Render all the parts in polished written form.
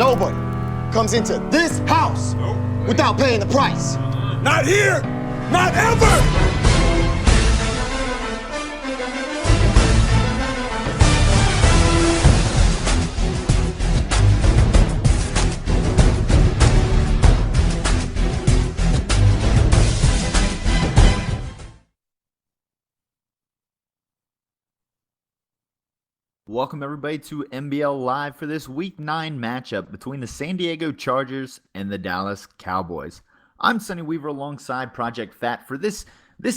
Nobody comes into this house without paying the price. Not here! Not ever! Welcome everybody to NBL Live for this Week 9 matchup between the San Diego Chargers and the Dallas Cowboys. I'm Sonny Weaver alongside Project Fat for this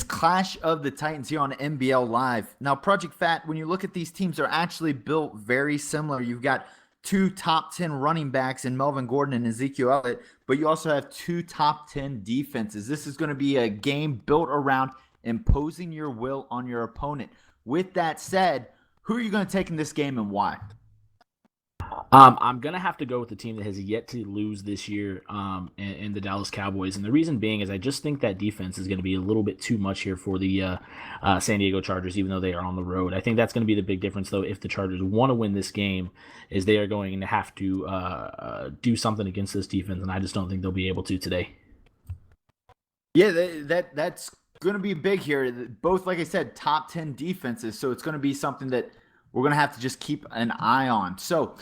clash of the Titans here on NBL Live. Now, Project Fat, when you look at these teams, they're actually built very similar. You've got two top 10 running backs in Melvin Gordon and Ezekiel Elliott, but you also have two top 10 defenses. This is going to be a game built around imposing your will on your opponent. With that said, who are you going to take in this game and why? I'm going to have to go with the team that has yet to lose this year in the Dallas Cowboys. And the reason being is I just think that defense is going to be a little bit too much here for the San Diego Chargers, even though they are on the road. I think that's going to be the big difference, though, if the Chargers want to win this game, is they are going to have to do something against this defense, and I just don't think they'll be able to today. Yeah, that's going to be big here. Both, like I said, top 10 defenses, so it's going to be something that we're going to have to just keep an eye on. So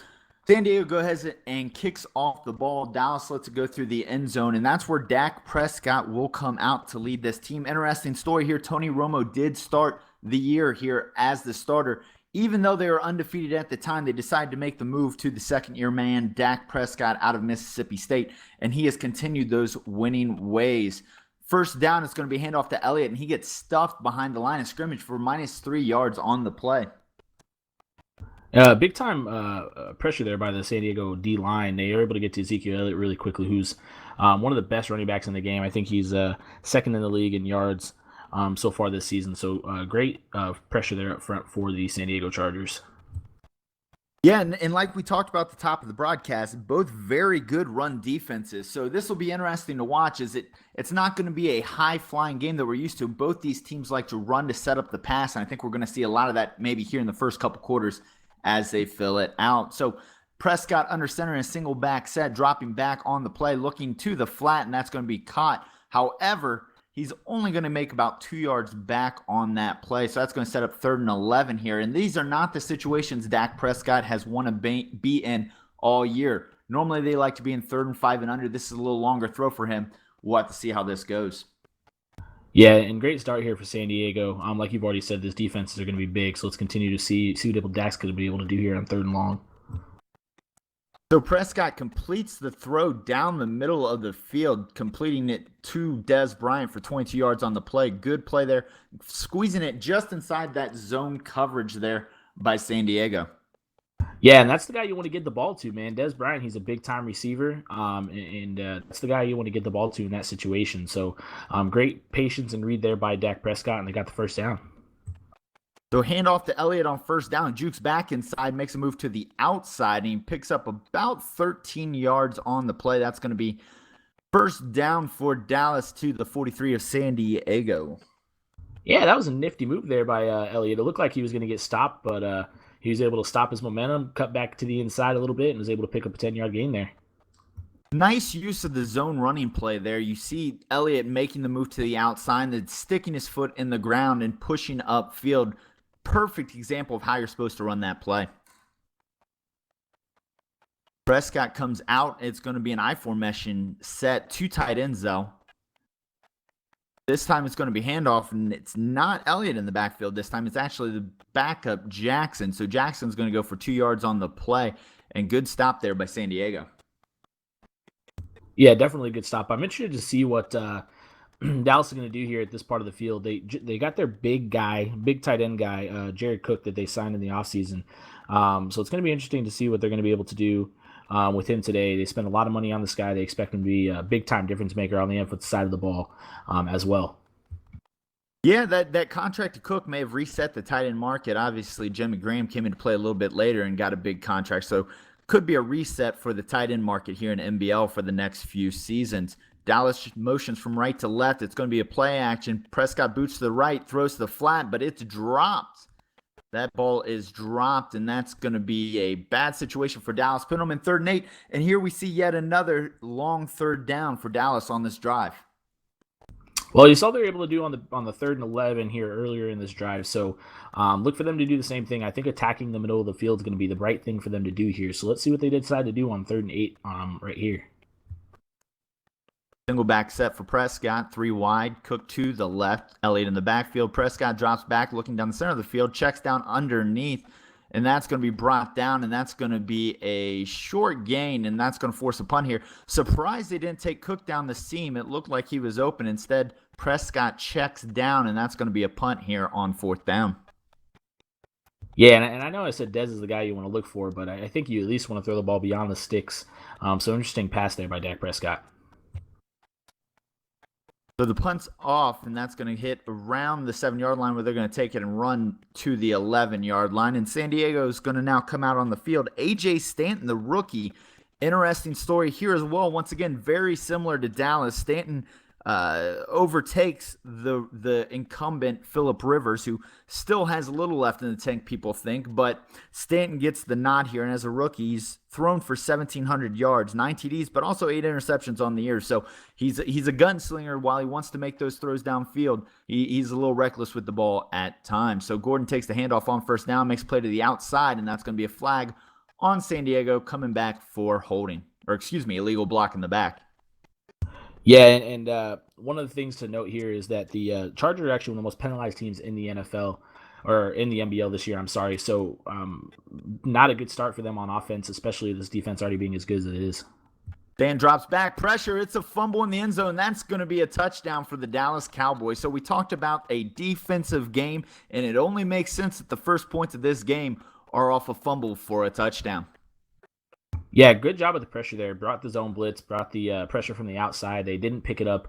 San Diego goes ahead and kicks off the ball. Dallas lets it go through the end zone, and that's where Dak Prescott will come out to lead this team. Interesting story here. Tony Romo did start the year here as the starter. Even though they were undefeated at the time, they decided to make the move to the second-year man, Dak Prescott, out of Mississippi State, and he has continued those winning ways. First down, it's going to be handoff to Elliott, and he gets stuffed behind the line of scrimmage for -3 yards on the play. Big time pressure there by the San Diego D-line. They are able to get to Ezekiel Elliott really quickly, who's one of the best running backs in the game. I think he's second in the league in yards so far this season. So great pressure there up front for the San Diego Chargers. Yeah, and like we talked about at the top of the broadcast, both very good run defenses. So this will be interesting to watch. It's not going to be a high-flying game that we're used to. Both these teams like to run to set up the pass, and I think we're going to see a lot of that maybe here in the first couple quarters as they fill it out. So Prescott under center in a single back set, dropping back on the play, looking to the flat, and that's going to be caught. However, he's only going to make about 2 yards back on that play. So that's going to set up 3rd and 11 here. And these are not the situations Dak Prescott has want to be in all year. Normally they like to be in 3rd and 5 and under. This is a little longer throw for him. We'll have to see how this goes. Yeah, and great start here for San Diego. Like you've already said, these defenses are going to be big. So let's continue to see what Dak's going to be able to do here on 3rd and long. So Prescott completes the throw down the middle of the field, completing it to Dez Bryant for 22 yards on the play. Good play there, squeezing it just inside that zone coverage there by San Diego. Yeah, and that's the guy you want to get the ball to, man. Dez Bryant, he's a big-time receiver, and that's the guy you want to get the ball to in that situation. So great patience and read there by Dak Prescott, and they got the first down. So handoff to Elliott on first down. Jukes back inside, makes a move to the outside, and he picks up about 13 yards on the play. That's going to be first down for Dallas to the 43 of San Diego. Yeah, that was a nifty move there by Elliott. It looked like he was going to get stopped, but he was able to stop his momentum, cut back to the inside a little bit, and was able to pick up a 10-yard gain there. Nice use of the zone running play there. You see Elliott making the move to the outside and sticking his foot in the ground and pushing upfield. Perfect example of how you're supposed to run that play. Prescott comes out. It's going to be an I formation set. 2 tight ends, though. This time it's going to be handoff, and it's not Elliott in the backfield this time. It's actually the backup, Jackson. So Jackson's going to go for 2 yards on the play, and good stop there by San Diego. Yeah, definitely a good stop. I'm interested to see what Dallas is going to do here at this part of the field. They got their big tight end guy, Jared Cook, that they signed in the offseason. So it's going to be interesting to see what they're going to be able to do with him today. They spent a lot of money on this guy. They expect him to be a big-time difference maker on the offensive side of the ball as well. Yeah, that contract to Cook may have reset the tight end market. Obviously, Jimmy Graham came into play a little bit later and got a big contract. So could be a reset for the tight end market here in NBL for the next few seasons. Dallas motions from right to left. It's going to be a play action. Prescott boots to the right, throws to the flat, but it's dropped That ball is dropped, and that's going to be a bad situation for Dallas. Put them in 3rd and 8, and here we see yet another long 3rd down for Dallas on this drive. Well, you saw they were able to do on the 3rd and 11 here earlier in this drive. So look for them to do the same thing. I think attacking the middle of the field is going to be the right thing for them to do here. So let's see what they decide to do on 3rd and 8 right here. Single back set for Prescott, 3 wide, Cook to the left, Elliott in the backfield. Prescott drops back, looking down the center of the field, checks down underneath, and that's going to be brought down, and that's going to be a short gain, and that's going to force a punt here. Surprised they didn't take Cook down the seam. It looked like he was open. Instead, Prescott checks down, and that's going to be a punt here on 4th down. Yeah, and I know I said Dez is the guy you want to look for, but I think you at least want to throw the ball beyond the sticks. So interesting pass there by Dak Prescott. So the punt's off, and that's going to hit around the 7-yard line where they're going to take it and run to the 11-yard line. And San Diego is going to now come out on the field. A.J. Stanton, the rookie, interesting story here as well. Once again, very similar to Dallas. Stanton overtakes the incumbent Phillip Rivers, who still has a little left in the tank, people think, but Stanton gets the nod here, and as a rookie, he's thrown for 1,700 yards, 9 TDs, but also 8 interceptions on the year. So he's a gunslinger. While he wants to make those throws downfield, he's a little reckless with the ball at times. So Gordon takes the handoff on 1st down, makes play to the outside, and that's going to be a flag on San Diego, coming back for holding, or illegal block in the back. Yeah, and one of the things to note here is that the Chargers are actually one of the most penalized teams in the NFL, or in the NBL this year, I'm sorry. So not a good start for them on offense, especially this defense already being as good as it is. Dan drops back, pressure, it's a fumble in the end zone. That's going to be a touchdown for the Dallas Cowboys. So we talked about a defensive game, and it only makes sense that the first points of this game are off a fumble for a touchdown. Yeah, good job with the pressure there. Brought the zone blitz, brought the pressure from the outside. They didn't pick it up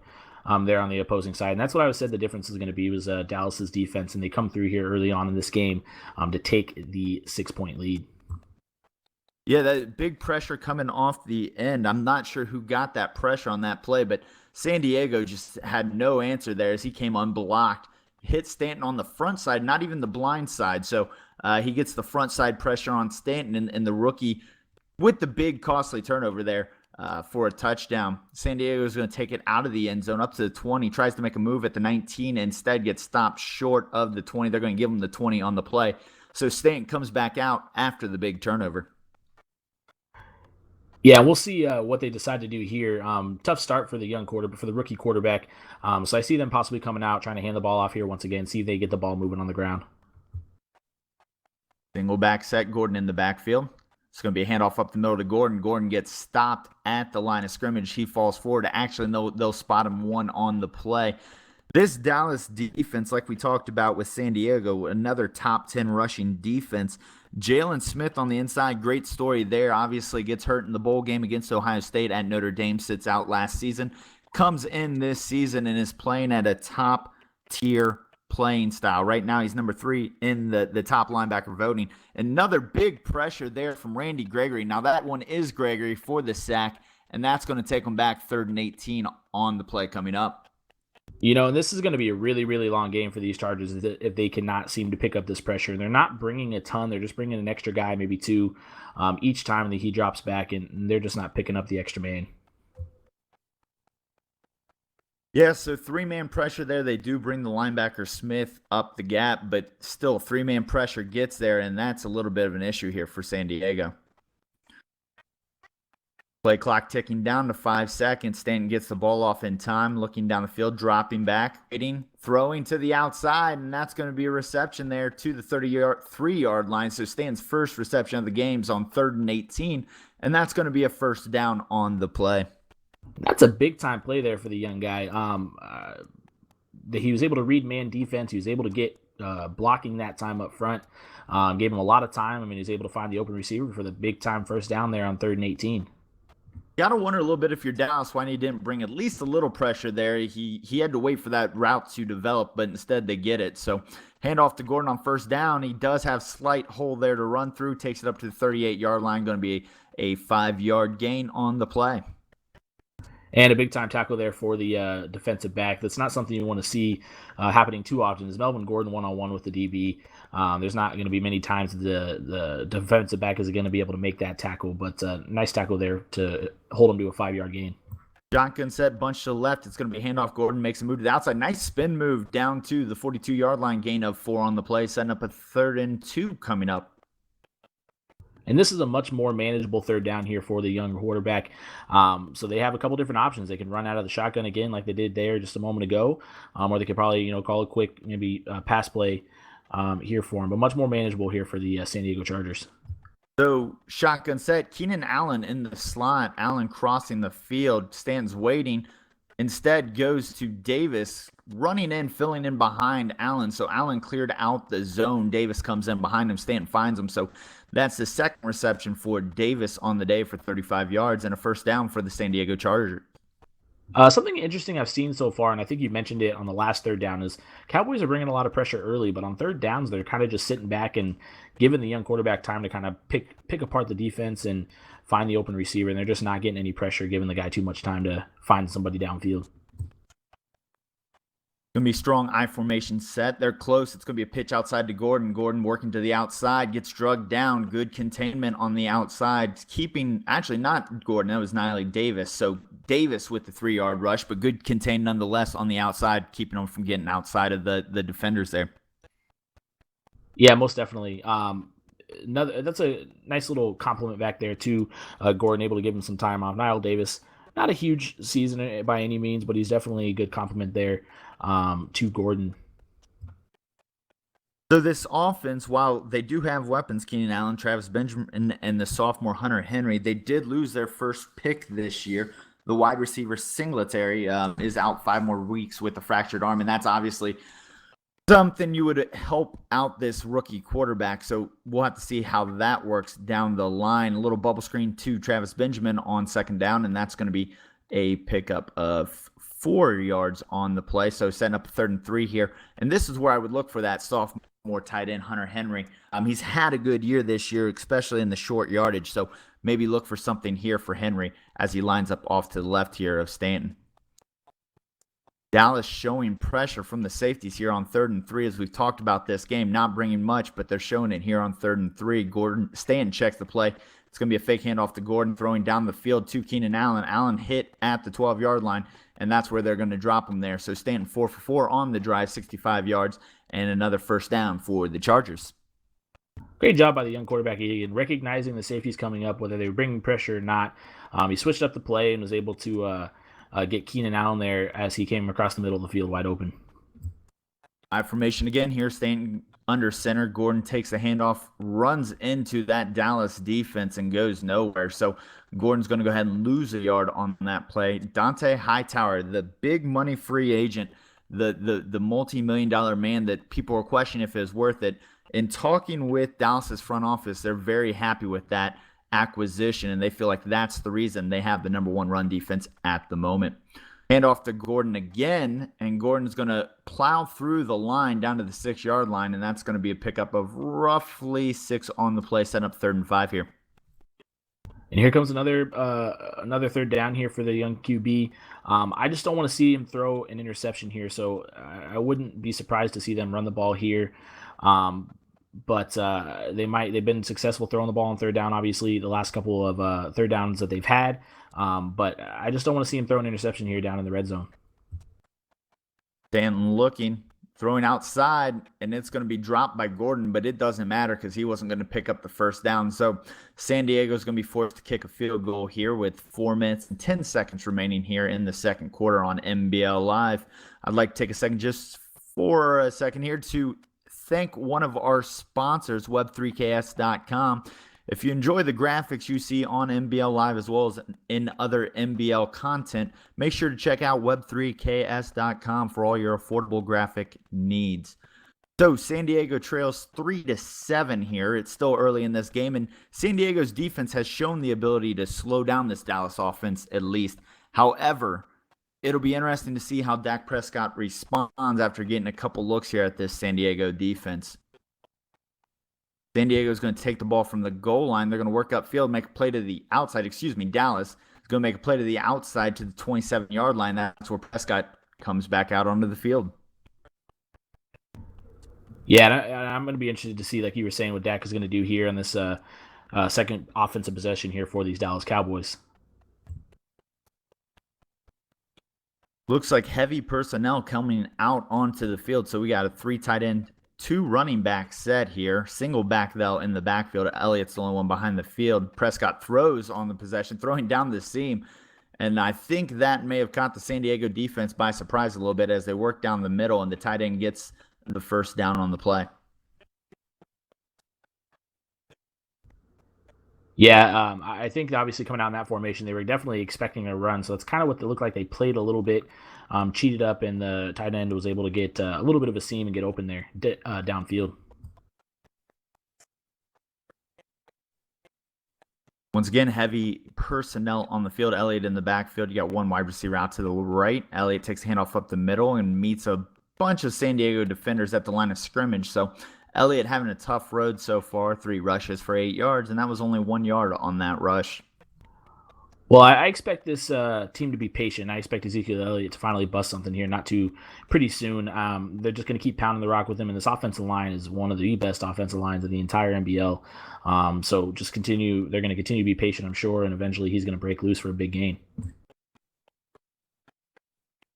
there on the opposing side. And that's what I said the difference is going to be was Dallas's defense. And they come through here early on in this game to take the 6-point lead. Yeah, that big pressure coming off the end. I'm not sure who got that pressure on that play, but San Diego just had no answer there as he came unblocked. Hit Stanton on the front side, not even the blind side. So he gets the front side pressure on Stanton, and the rookie with the big costly turnover there for a touchdown. San Diego is going to take it out of the end zone up to the 20, tries to make a move at the 19, instead gets stopped short of the 20. They're going to give him the 20 on the play. So Stanton comes back out after the big turnover. Yeah, we'll see what they decide to do here. Tough start for the rookie quarterback. So I see them possibly coming out, trying to hand the ball off here once again, see if they get the ball moving on the ground. Single back set, Gordon in the backfield. It's going to be a handoff up the middle to Gordon. Gordon gets stopped at the line of scrimmage. He falls forward. Actually, they'll spot him one on the play. This Dallas defense, like we talked about with San Diego, another top 10 rushing defense. Jalen Smith on the inside, great story there. Obviously gets hurt in the bowl game against Ohio State at Notre Dame, sits out last season. Comes in this season and is playing at a top-tier playing style. Right now, he's number 3 in the top linebacker voting. Another big pressure there from Randy Gregory. Now, that one is Gregory for the sack, and that's going to take him back 3rd and 18 on the play coming up. You know, and this is going to be a really, really long game for these Chargers if they cannot seem to pick up this pressure. They're not bringing a ton. They're just bringing an extra guy, maybe 2, each time that he drops back, and they're just not picking up the extra man. Yeah, so 3-man pressure there. They do bring the linebacker Smith up the gap, but still 3-man pressure gets there, and that's a little bit of an issue here for San Diego. Play clock ticking down to 5 seconds. Stanton gets the ball off in time, looking down the field, dropping back, waiting, throwing to the outside, and that's going to be a reception there to the 3-yard line. So Stanton's first reception of the game is on 3rd and 18, and that's going to be a first down on the play. That's a big-time play there for the young guy. He was able to read man defense. He was able to get blocking that time up front. Gave him a lot of time. I mean, he was able to find the open receiver for the big-time first down there on 3rd and 18. Got to wonder a little bit if you're Dallas why he didn't bring at least a little pressure there. He had to wait for that route to develop, but instead they get it. So handoff to Gordon on first down. He does have slight hole there to run through. Takes it up to the 38-yard line. Going to be a 5-yard gain on the play. And a big time tackle there for the defensive back. That's not something you want to see happening too often. Is Melvin Gordon one-on-one with the DB? There's not going to be many times the defensive back is going to be able to make that tackle, but nice tackle there to hold him to a 5-yard gain. Shotgun set, bunch to the left. It's going to be handoff. Gordon makes a move to the outside. Nice spin move down to the 42-yard line. Gain of 4 on the play, setting up a 3rd and 2 coming up. And this is a much more manageable 3rd down here for the young quarterback. So they have a couple different options. They can run out of the shotgun again like they did there just a moment ago, or they could probably call a quick maybe pass play here for him. But much more manageable here for the San Diego Chargers. So shotgun set, Keenan Allen in the slot. Allen crossing the field, stands waiting. Instead goes to Davis, running in, filling in behind Allen. So Allen cleared out the zone. Davis comes in behind him. Stanton finds him. So that's the 2nd reception for Davis on the day for 35 yards and a 1st down for the San Diego Chargers. Something interesting I've seen so far, and I think you mentioned it on the last 3rd down, is Cowboys are bringing a lot of pressure early, but on 3rd downs, they're kind of just sitting back and giving the young quarterback time to kind of pick apart the defense and find the open receiver, and they're just not getting any pressure, giving the guy too much time to find somebody downfield. Going to be strong I formation set. They're close. It's going to be a pitch outside to Gordon. Gordon working to the outside, gets drugged down. Good containment on the outside. Keeping, actually not Gordon, that was Niley Davis. So Davis with the 3-yard rush, but good contain nonetheless on the outside, keeping them from getting outside of the defenders there. Yeah, most definitely. That's a nice little compliment back there to Gordon, able to give him some time off. Nile Davis, not a huge season by any means, but he's definitely a good compliment there to Gordon. So this offense, while they do have weapons, Keenan Allen, Travis Benjamin, and the sophomore Hunter Henry, they did lose their first pick this year. The wide receiver Singletary is out 5 more weeks with a fractured arm, and that's obviously something you would help out this rookie quarterback. So we'll have to see how that works down the line. A little bubble screen to Travis Benjamin on 2nd down, and that's going to be a pickup of 4 yards on the play. So setting up a 3rd and 3 here. And this is where I would look for that sophomore tight end, Hunter Henry. He's had a good year this year, especially in the short yardage. So maybe look for something here for Henry as he lines up off to the left here of Stanton. Dallas showing pressure from the safeties here on 3rd and 3 as we've talked about this game. Not bringing much, but they're showing it here on 3rd and 3. Stanton checks the play. It's going to be a fake handoff to Gordon, throwing down the field to Keenan Allen. Allen hit at the 12-yard line, and that's where they're going to drop him there. So Stanton 4 for 4 on the drive, 65 yards, and another 1st down for the Chargers. Great job by the young quarterback again, recognizing the safeties coming up, whether they were bringing pressure or not. He switched up the play and was able to get Keenan Allen there as he came across the middle of the field wide open. I formation again here, Stanton under center. Gordon takes a handoff, runs into that Dallas defense and goes nowhere. So Gordon's going to go ahead and lose a yard on that play. Dante Hightower, the big money free agent, the multi-million-dollar man that people are questioning if it's worth it. In talking with Dallas's front office, they're very happy with that acquisition, and they feel like that's the reason they have the number 1 run defense at the moment. Hand off to Gordon again, and Gordon's going to plow through the line down to the 6-yard line, and that's going to be a pickup of roughly 6 on the play, setting up 3rd and 5 here. And here comes another 3rd down here for the young QB. I just don't want to see him throw an interception here, so I wouldn't be surprised to see them run the ball here. But they've been successful throwing the ball on 3rd down, obviously, the last couple of 3rd downs that they've had. But I just don't want to see him throw an interception here down in the red zone. Stanton looking, throwing outside, and it's going to be dropped by Gordon, but it doesn't matter because he wasn't going to pick up the 1st down. So San Diego's going to be forced to kick a field goal here with 4 minutes and 10 seconds remaining here in the 2nd quarter on NBL Live. I'd like to take a second just for a second here to thank one of our sponsors, web3ks.com. If you enjoy the graphics you see on NBL Live as well as in other NBL content, make sure to check out web3ks.com for all your affordable graphic needs. So San Diego trails 3-7 here. It's still early in this game, and San Diego's defense has shown the ability to slow down this Dallas offense at least. However, it'll be interesting to see how Dak Prescott responds after getting a couple looks here at this San Diego defense. San Diego is going to take the ball from the goal line. They're going to work upfield, make a play to the outside. Dallas He's going to make a play to the outside to the 27-yard line. That's where Prescott comes back out onto the field. Yeah, and I'm going to be interested to see, like you were saying, what Dak is going to do here on this second offensive possession here for these Dallas Cowboys. Looks like heavy personnel coming out onto the field. So we got a 3 tight end, 2 running back set here. Single back, though, in the backfield. Elliott's the only one behind the field. Prescott throws on the possession, throwing down the seam. And I think that may have caught the San Diego defense by surprise a little bit as they work down the middle, and the tight end gets the first down on the play. Yeah, I think obviously coming out in that formation, they were definitely expecting a run. So that's kind of what they looked like. They played a little bit, cheated up, and the tight end was able to get a little bit of a seam and get open there downfield. Once again, heavy personnel on the field. Elliott in the backfield. You got 1 wide receiver out to the right. Elliott takes a handoff up the middle and meets a bunch of San Diego defenders at the line of scrimmage. So Elliott having a tough road so far, 3 rushes for 8 yards, and that was only 1 yard on that rush. Well, I expect this team to be patient. I expect Ezekiel Elliott to finally bust something here, not too pretty soon. They're just going to keep pounding the rock with him, and this offensive line is one of the best offensive lines in the entire NBL. So just continue. They're going to continue to be patient, I'm sure, and eventually he's going to break loose for a big gain.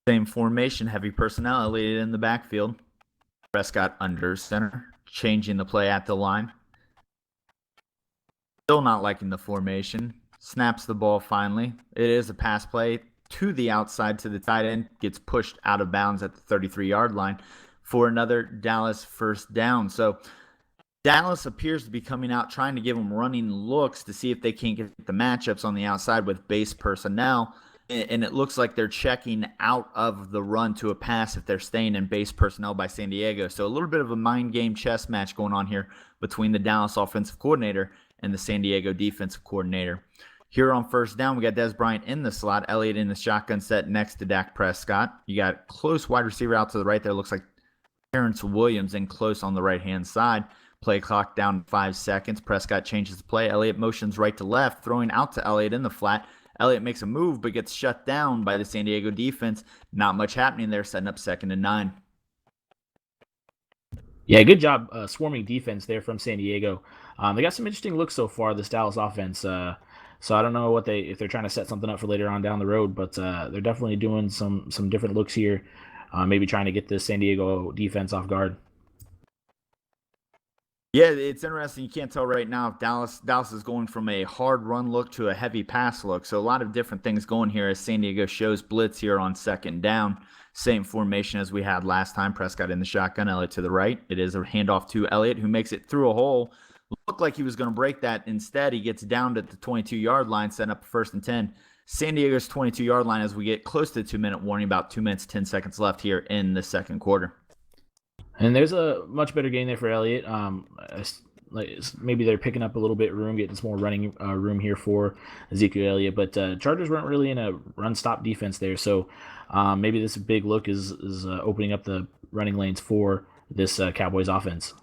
Same formation, heavy personnel. Elliott in the backfield. Prescott under center, changing the play at the line. Still not liking the formation. Snaps the ball finally. It is a pass play to the outside to the tight end. Gets pushed out of bounds at the 33-yard line for another Dallas first down. So Dallas appears to be coming out trying to give them running looks to see if they can't get the matchups on the outside with base personnel. And it looks like they're checking out of the run to a pass if they're staying in base personnel by San Diego. So a little bit of a mind game chess match going on here between the Dallas offensive coordinator and the San Diego defensive coordinator. Here on first down, we got Dez Bryant in the slot, Elliott in the shotgun set next to Dak Prescott. You got close wide receiver out to the right there. Looks like Terrence Williams in close on the right-hand side. Play clock down 5 seconds. Prescott changes the play. Elliott motions right to left, throwing out to Elliott in the flat. Elliott makes a move but gets shut down by the San Diego defense. Not much happening there, setting up 2nd and 9. Yeah, good job swarming defense there from San Diego. They got some interesting looks so far, this Dallas offense. So I don't know if they're trying to set something up for later on down the road, but they're definitely doing some different looks here, maybe trying to get the San Diego defense off guard. Yeah, it's interesting. You can't tell right now if Dallas is going from a hard run look to a heavy pass look. So a lot of different things going here as San Diego shows blitz here on 2nd down. Same formation as we had last time. Prescott in the shotgun, Elliott to the right. It is a handoff to Elliott, who makes it through a hole. Looked like he was going to break that. Instead, he gets down to the 22-yard line, setting up 1st and 10. San Diego's 22-yard line as we get close to the 2-minute warning, about 2 minutes, 10 seconds left here in the second quarter. And there's a much better gain there for Elliott. Maybe they're picking up a little bit room, getting some more running room here for Ezekiel Elliott. But Chargers weren't really in a run-stop defense there, so maybe this big look is opening up the running lanes for this Cowboys offense.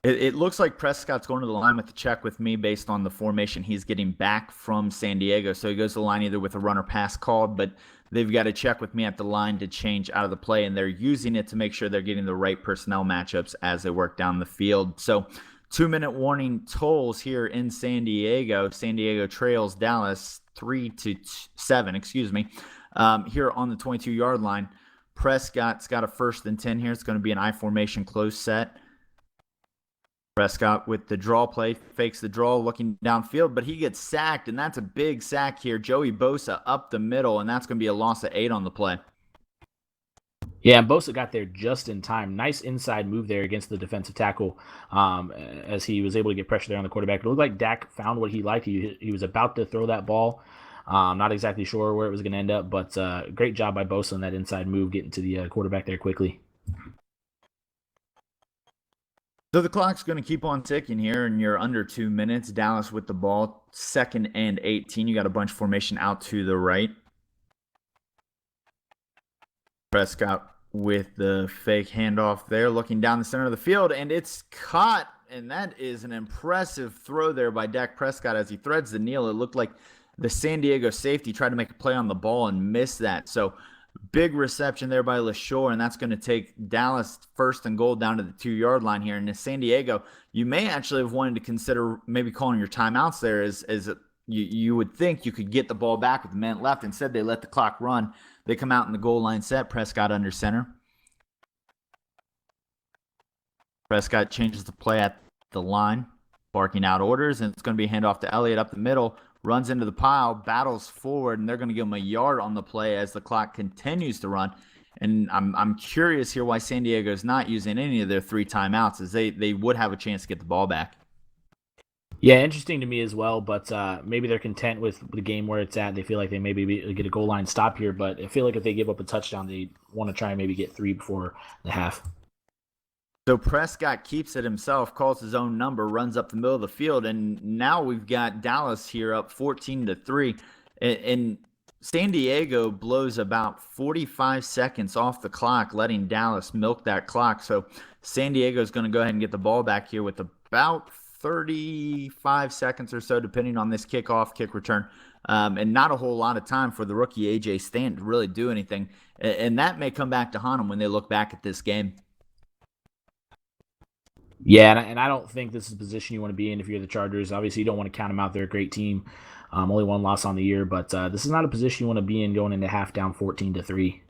It looks like Prescott's going to the line with the check with me based on the formation he's getting back from San Diego. So he goes to the line either with a run or pass called, but they've got to check with me at the line to change out of the play, and they're using it to make sure they're getting the right personnel matchups as they work down the field. So 2-minute warning tolls here in San Diego. San Diego trails Dallas 3-7, here on the 22-yard line. Prescott's got a 1st and 10 here. It's going to be an I formation close set. Prescott with the draw play, fakes the draw, looking downfield, but he gets sacked, and that's a big sack here. Joey Bosa up the middle, and that's going to be a loss of 8 on the play. Yeah, and Bosa got there just in time. Nice inside move there against the defensive tackle as he was able to get pressure there on the quarterback. It looked like Dak found what he liked. He was about to throw that ball. Not exactly sure where it was going to end up, but great job by Bosa on that inside move, getting to the quarterback there quickly. So the clock's going to keep on ticking here, and you're under 2 minutes. Dallas with the ball, 2nd and 18. You got a bunch formation out to the right. Prescott with the fake handoff there, looking down the center of the field, and it's caught, and that is an impressive throw there by Dak Prescott as he threads the kneel. It looked like the San Diego safety tried to make a play on the ball and missed that. So big reception there by LaShore, and that's going to take Dallas 1st and goal down to the 2-yard line here. And in San Diego, you may actually have wanted to consider maybe calling your timeouts there as you would think you could get the ball back with a minute left. Instead, they let the clock run. They come out in the goal line set. Prescott under center. Prescott changes the play at the line, barking out orders, and it's going to be a handoff to Elliott up the middle. Runs into the pile, battles forward, and they're going to give him a yard on the play as the clock continues to run. And I'm curious here why San Diego is not using any of their 3 timeouts, as they would have a chance to get the ball back. Yeah, interesting to me as well, but maybe they're content with the game where it's at. They feel like they maybe get a goal line stop here, but I feel like if they give up a touchdown, they want to try and maybe get 3 before the half. So Prescott keeps it himself, calls his own number, runs up the middle of the field, and now we've got Dallas here up 14-3. And San Diego blows about 45 seconds off the clock, letting Dallas milk that clock. So San Diego is going to go ahead and get the ball back here with about 35 seconds or so, depending on this kickoff, kick return. And not a whole lot of time for the rookie A.J. Stanton to really do anything. And that may come back to haunt them when they look back at this game. Yeah, and I don't think this is a position you want to be in if you're the Chargers. Obviously, you don't want to count them out. They're a great team. Only 1 loss on the year, but this is not a position you want to be in going into half down 14-3.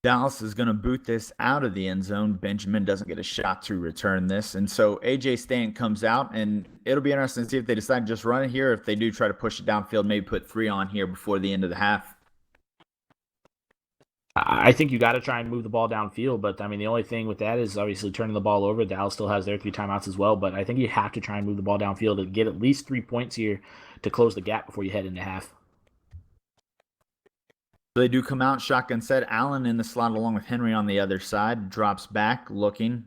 Dallas is going to boot this out of the end zone. Benjamin doesn't get a shot to return this. And so A.J. Stanton comes out, and it'll be interesting to see if they decide to just run it here, if they do try to push it downfield, maybe put 3 on here before the end of the half. I think you got to try and move the ball downfield, but I mean the only thing with that is obviously turning the ball over. Dallas still has their 3 timeouts as well, but I think you have to try and move the ball downfield to get at least 3 points here to close the gap before you head into half. They do come out shotgun set. Allen in the slot along with Henry on the other side. Drops back, looking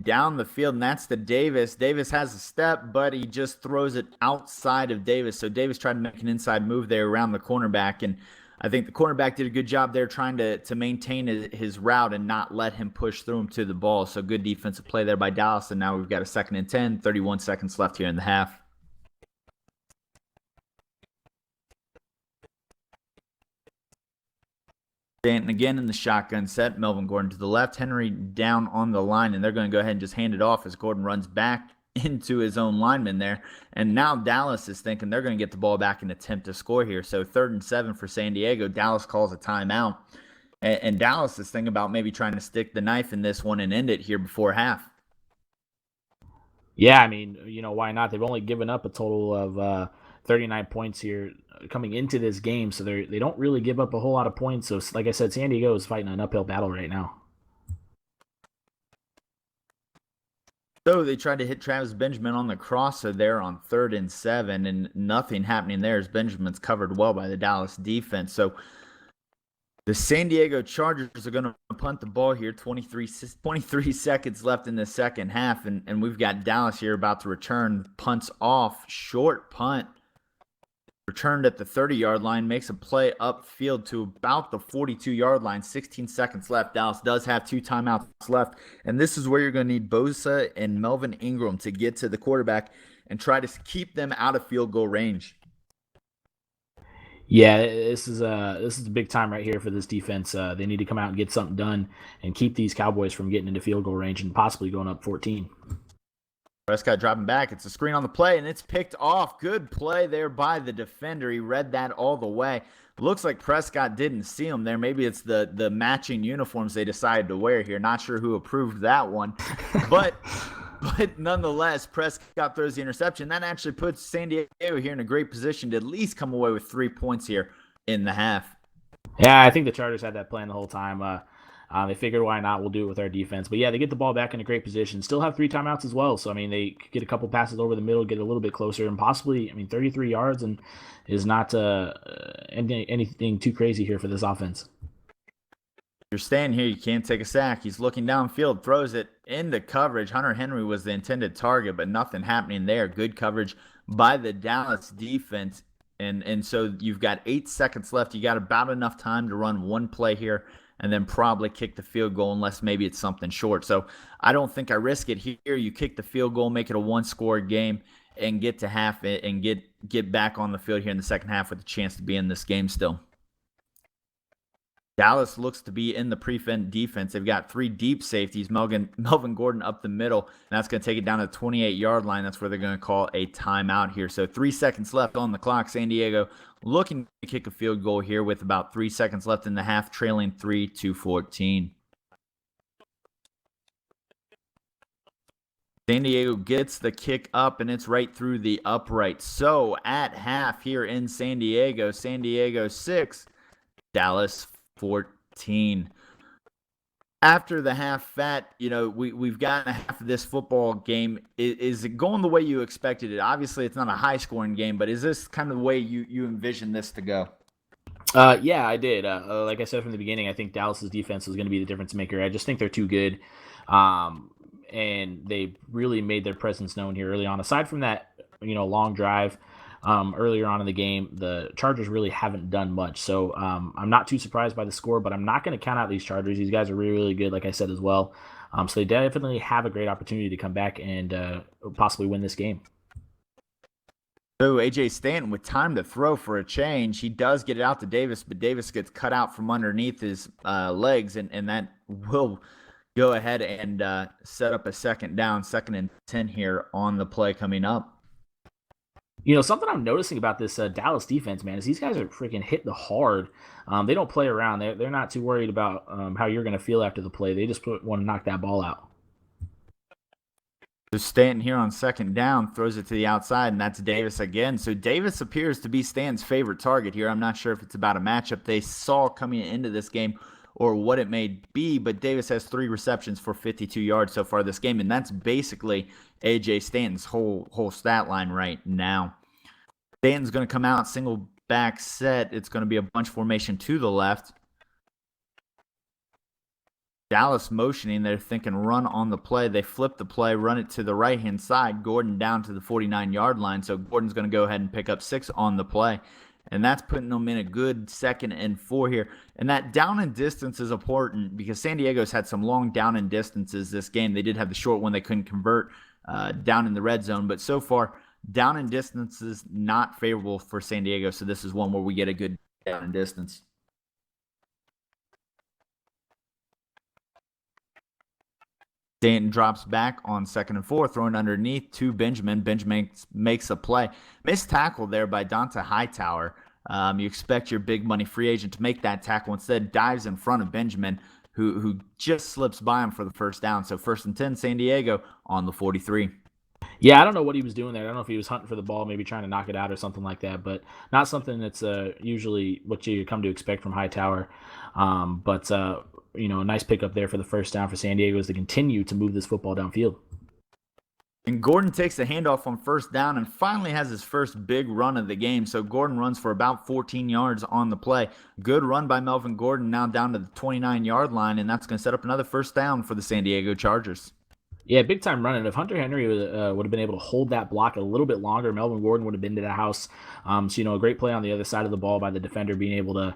down the field, and that's to Davis. Davis has a step, but he just throws it outside of Davis. So Davis tried to make an inside move there around the cornerback, and I think the cornerback did a good job there trying to maintain his route and not let him push through him to the ball. So good defensive play there by Dallas, and now we've got a 2nd and 10, 31 seconds left here in the half. Stanton again in the shotgun set. Melvin Gordon to the left. Henry down on the line, and they're going to go ahead and just hand it off as Gordon runs back into his own lineman there. And now Dallas is thinking they're going to get the ball back and attempt to score here. So 3rd and 7 for San Diego. Dallas calls a timeout. And Dallas is thinking about maybe trying to stick the knife in this one and end it here before half. Yeah, I mean, why not? They've only given up a total of 39 points here coming into this game, so they don't really give up a whole lot of points. So like I said, San Diego is fighting an uphill battle right now. So they tried to hit Travis Benjamin on the crosser there on 3rd and 7, and nothing happening there as Benjamin's covered well by the Dallas defense. So the San Diego Chargers are going to punt the ball here, 23 seconds left in the second half, and we've got Dallas here about to return. Punts off, short punt. Returned at the 30-yard line, makes a play upfield to about the 42-yard line, 16 seconds left. Dallas does have 2 timeouts left, and this is where you're going to need Bosa and Melvin Ingram to get to the quarterback and try to keep them out of field goal range. Yeah, this is a big time right here for this defense. They need to come out and get something done and keep these Cowboys from getting into field goal range and possibly going up 14. Prescott dropping back. It's a screen on the play, and it's picked off. Good play there by the defender. He read that all the way. Looks like Prescott didn't see him there. Maybe it's the matching uniforms they decided to wear here. Not sure who approved that one. But nonetheless, Prescott throws the interception. That actually puts San Diego here in a great position to at least come away with 3 points here in the half. Yeah, I think the Chargers had that plan the whole time. They figured, why not? We'll do it with our defense. But yeah, they get the ball back in a great position. Still have 3 timeouts as well. So, I mean, they could get a couple passes over the middle, get a little bit closer, and possibly, 33 yards and is not anything too crazy here for this offense. You're staying here, you can't take a sack. He's looking downfield, throws it into coverage. Hunter Henry was the intended target, but nothing happening there. Good coverage by the Dallas defense. And so you've got 8 seconds left. You got about enough time to run one play here and then probably kick the field goal unless maybe it's something short. So I don't think I risk it here. You kick the field goal, make it a 1-score game, and get to half it and get get back on the field here in the second half with a chance to be in this game still. Dallas looks to be in the prevent defense. They've got 3 deep safeties, Melvin Gordon up the middle, and that's going to take it down to the 28-yard line. That's where they're going to call a timeout here. So 3 seconds left on the clock. San Diego looking to kick a field goal here with about 3 seconds left in the half, trailing 3-14. San Diego gets the kick up, and it's right through the upright. So at half here in San Diego 6, Dallas 14. After the half, we've gotten a half of this football game. Is it going the way you expected it? Obviously, it's not a high-scoring game, but is this kind of the way you envision this to go? Yeah, I did. Like I said from the beginning, I think Dallas's defense was going to be the difference maker. I just think they're too good, and they really made their presence known here early on. Aside from that, long drive earlier on in the game, the Chargers really haven't done much. So I'm not too surprised by the score, but I'm not going to count out these Chargers. These guys are really, really good, like I said as well. So they definitely have a great opportunity to come back and possibly win this game. So A.J. Stanton with time to throw for a change. He does get it out to Davis, but Davis gets cut out from underneath his legs, and that will go ahead and set up a second down, 2nd and 10 here on the play coming up. Something I'm noticing about this Dallas defense, man, is these guys are freaking hitting hard. They don't play around. They're not too worried about how you're going to feel after the play. They just want to knock that ball out. So Stanton here on 2nd down throws it to the outside, and that's Davis again. So Davis appears to be Stanton's favorite target here. I'm not sure if it's about a matchup they saw coming into this game or what it may be, but Davis has 3 receptions for 52 yards so far this game, and that's basically A.J. Stanton's whole stat line right now. Stanton's going to come out, single back set. It's going to be a bunch formation to the left. Dallas motioning. They're thinking run on the play. They flip the play, run it to the right-hand side. Gordon down to the 49-yard line. So Gordon's going to go ahead and pick up 6 on the play. And that's putting them in a good 2nd and 4 here. And that down and distance is important because San Diego's had some long down and distances this game. They did have the short one they couldn't convert down in the red zone. But so far, down and distance is not favorable for San Diego. So this is one where we get a good down and distance. Stanton drops back on 2nd and 4, throwing underneath to Benjamin. Benjamin makes a play. Missed tackle there by Dante Hightower. You expect your big money free agent to make that tackle. Instead, dives in front of Benjamin, who just slips by him for the first down. So 1st and 10, San Diego on the 43. Yeah, I don't know what he was doing there. I don't know if he was hunting for the ball, maybe trying to knock it out or something like that, but not something that's usually what you come to expect from Hightower. But a nice pickup there for the first down for San Diego as they continue to move this football downfield. And Gordon takes the handoff on 1st down and finally has his first big run of the game. So Gordon runs for about 14 yards on the play. Good run by Melvin Gordon, now down to the 29-yard line, and that's going to set up another 1st down for the San Diego Chargers. Yeah, big time running. If Hunter Henry would have been able to hold that block a little bit longer, Melvin Gordon would have been to the house. So, a great play on the other side of the ball by the defender, being able to,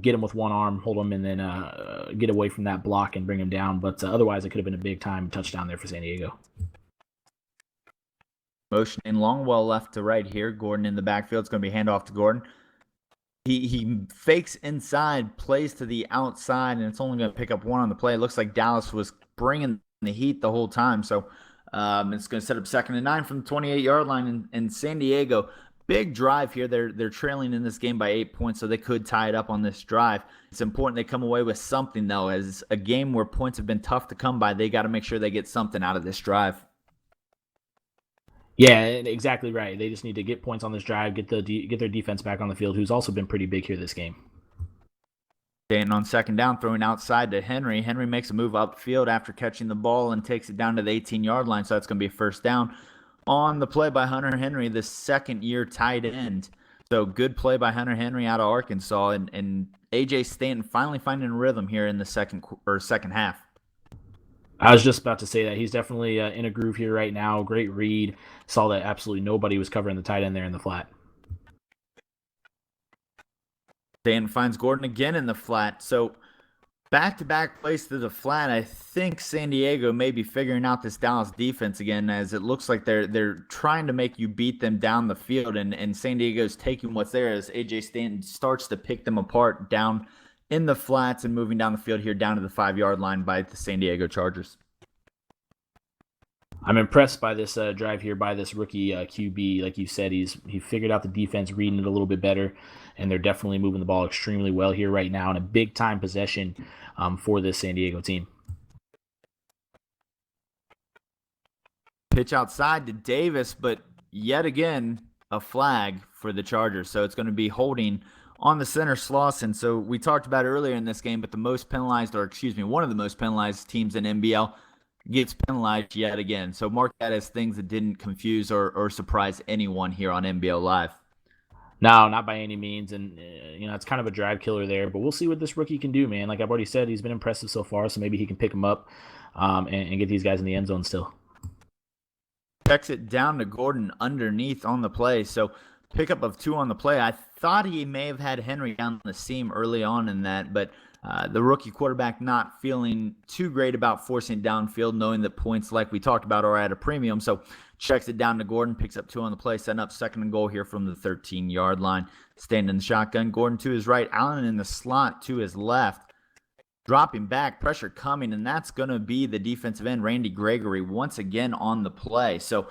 get him with one arm, hold him, and then get away from that block and bring him down. But otherwise, it could have been a big time touchdown there for San Diego. Motioning Longwell left to right here. Gordon in the backfield. It's going to be handoff to Gordon. He fakes inside, plays to the outside, and it's only going to pick up 1 on the play. It looks like Dallas was bringing the heat the whole time. So it's going to set up 2nd and 9 from the 28-yard line. And San Diego, big drive here. They're trailing in this game by 8 points, so they could tie it up on this drive. It's important they come away with something, though. As a game where points have been tough to come by, they got to make sure they get something out of this drive. Yeah, exactly right. They just need to get points on this drive, get their defense back on the field, who's also been pretty big here this game. Stanton on 2nd down, throwing outside to Henry. Henry makes a move upfield after catching the ball and takes it down to the 18-yard line, so that's going to be a 1st down. On the play by Hunter Henry, the 2nd-year tight end. So good play by Hunter Henry out of Arkansas, and A.J. Stanton finally finding a rhythm here in the second half. I was just about to say that. He's definitely in a groove here right now. Great read. Saw that absolutely nobody was covering the tight end there in the flat. Stanton finds Gordon again in the flat. So Back-to-back plays to the flat. I think San Diego may be figuring out this Dallas defense again, as it looks like they're trying to make you beat them down the field, and San Diego's taking what's there as A.J. Stanton starts to pick them apart down in the flats and moving down the field here down to the 5-yard line by the San Diego Chargers. I'm impressed by this drive here by this rookie QB. Like you said, he figured out the defense, reading it a little bit better, and they're definitely moving the ball extremely well here right now in a big-time possession for this San Diego team. Pitch outside to Davis, but yet again, a flag for the Chargers. So it's going to be holding on the center Slauson. So we talked about it earlier in this game, but one of the most penalized teams in NBL gets penalized yet again. So mark that as things that didn't confuse or surprise anyone here on NBL Live. No, not by any means. And, it's kind of a drive killer there. But we'll see what this rookie can do, man. Like I've already said, he's been impressive so far. So maybe he can pick him up and get these guys in the end zone still. Checks it down to Gordon underneath on the play. So pickup of 2 on the play. I thought he may have had Henry down the seam early on in that, but the rookie quarterback not feeling too great about forcing it downfield, knowing that points like we talked about are at a premium. So checks it down to Gordon, picks up 2 on the play, setting up 2nd and goal here from the 13-yard line. Standing in the shotgun, Gordon to his right, Allen in the slot to his left. Dropping back, pressure coming, and that's going to be the defensive end, Randy Gregory, once again on the play. So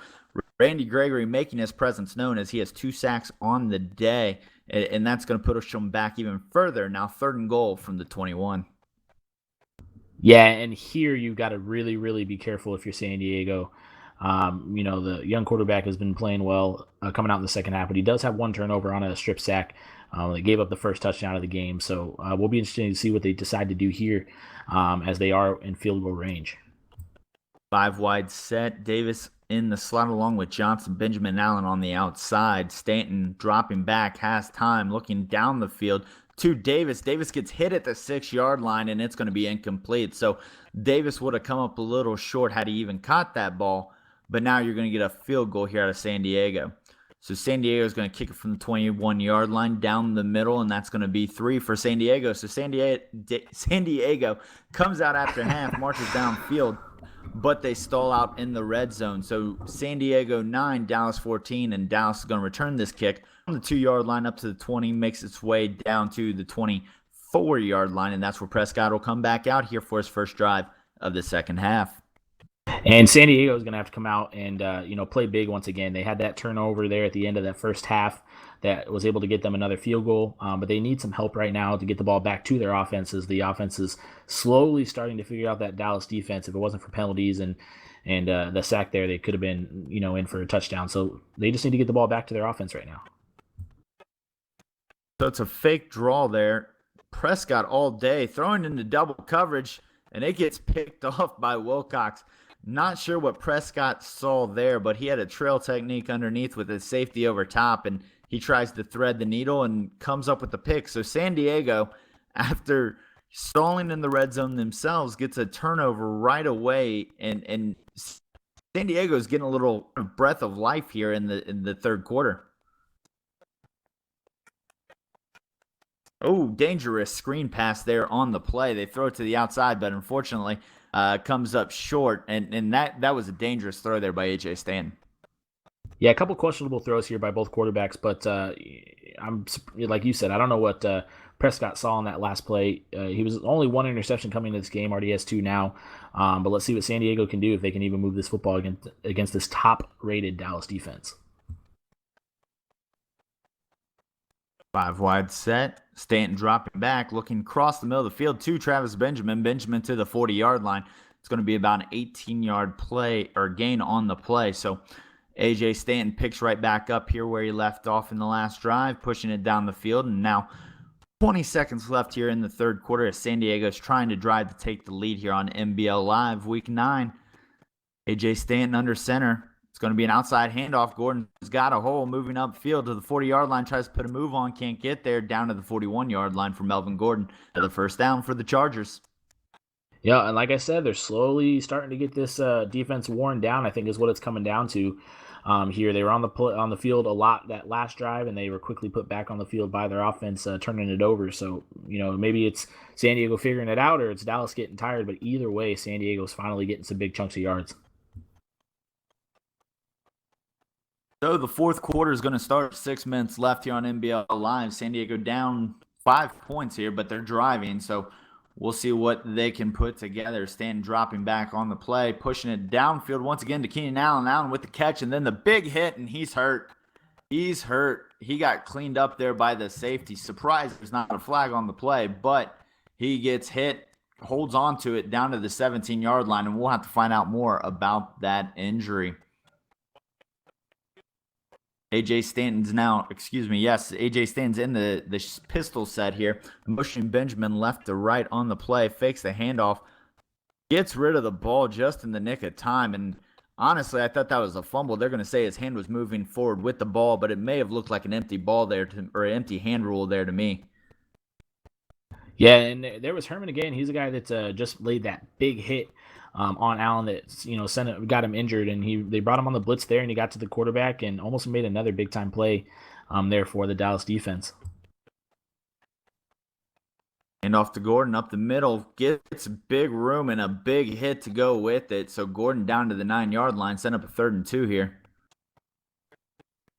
Randy Gregory making his presence known as he has 2 sacks on the day, and that's going to push him back even further. Now 3rd and goal from the 21. Yeah, and here you've got to really, really be careful if you're San Diego. The young quarterback has been playing well coming out in the second half, but he does have 1 turnover on a strip sack. They gave up the first touchdown of the game, so we'll be interested to see what they decide to do here as they are in field goal range. 5 wide set. Davis in the slot along with Johnson, Benjamin Allen on the outside. Stanton dropping back, has time, looking down the field to Davis. Davis gets hit at the 6-yard line, and it's going to be incomplete. So Davis would have come up a little short had he even caught that ball, but now you're going to get a field goal here out of San Diego. So San Diego is going to kick it from the 21-yard line down the middle, and that's going to be 3 for San Diego. So San Diego comes out after half, marches downfield, but they stall out in the red zone. So San Diego 9, Dallas 14, and Dallas is going to return this kick from the 2-yard line up to the 20, makes its way down to the 24-yard line, and that's where Prescott will come back out here for his first drive of the second half. And San Diego is going to have to come out and play big once again. They had that turnover there at the end of that first half that was able to get them another field goal, but they need some help right now to get the ball back to their offenses. The offense is slowly starting to figure out that Dallas defense. If it wasn't for penalties and the sack there, they could have been in for a touchdown. So they just need to get the ball back to their offense right now. So it's a fake draw there. Prescott all day throwing into double coverage, and it gets picked off by Wilcox. Not sure what Prescott saw there, but he had a trail technique underneath with his safety over top, and he tries to thread the needle and comes up with the pick. So San Diego, after stalling in the red zone themselves, gets a turnover right away, and San Diego is getting a little breath of life here in the third quarter. Oh, dangerous screen pass there on the play. They throw it to the outside, but unfortunately comes up short, and that was a dangerous throw there by A.J. Stanton. Yeah, a couple questionable throws here by both quarterbacks, but I'm like you said, I don't know what Prescott saw on that last play. He was only 1 interception coming into this game, already has 2 now, but let's see what San Diego can do if they can even move this football against this top-rated Dallas defense. 5 wide set. Stanton dropping back, looking across the middle of the field to Travis Benjamin. Benjamin to the 40-yard line. It's going to be about an 18-yard play or gain on the play. So A.J. Stanton picks right back up here where he left off in the last drive, pushing it down the field. And now 20 seconds left here in the third quarter as San Diego is trying to drive to take the lead here on NBL Live Week 9. A.J. Stanton under center. It's going to be an outside handoff. Gordon's got a hole moving upfield to the 40-yard line. Tries to put a move on. Can't get there. Down to the 41-yard line for Melvin Gordon. To the first down for the Chargers. Yeah, and like I said, they're slowly starting to get this defense worn down, I think is what it's coming down to. here. They were on the field a lot that last drive, and they were quickly put back on the field by their offense, turning it over. So, maybe it's San Diego figuring it out or it's Dallas getting tired, but either way, San Diego's finally getting some big chunks of yards. So the fourth quarter is going to start. 6 minutes left here on NBL Live. San Diego down 5 points here, but they're driving. So we'll see what they can put together. Stanton dropping back on the play, pushing it downfield once again to Keenan Allen. Allen with the catch, and then the big hit, and he's hurt. He's hurt. He got cleaned up there by the safety. Surprised there's not a flag on the play, but he gets hit, holds on to it down to the 17-yard line, and we'll have to find out more about that injury. AJ Stanton's AJ Stanton's in the pistol set here. Motion Benjamin left to right on the play, fakes the handoff, gets rid of the ball just in the nick of time. And honestly, I thought that was a fumble. They're going to say his hand was moving forward with the ball, but it may have looked like an empty ball there, or an empty hand rule there to me. Yeah, and there was Herman again. He's a guy that just laid that big hit on Allen that got him injured, and they brought him on the blitz there, and he got to the quarterback and almost made another big time play there for the Dallas defense. And off to Gordon up the middle, gets big room and a big hit to go with it. So Gordon down to the 9-yard line, set up a 3rd and 2 here.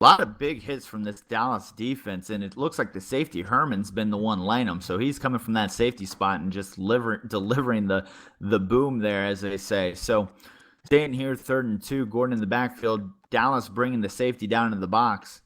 A lot of big hits from this Dallas defense, and it looks like the safety Herman's been the one laying them. So he's coming from that safety spot and just delivering the boom there, as they say. So staying here, 3rd and 2, Gordon in the backfield. Dallas bringing the safety down into the box.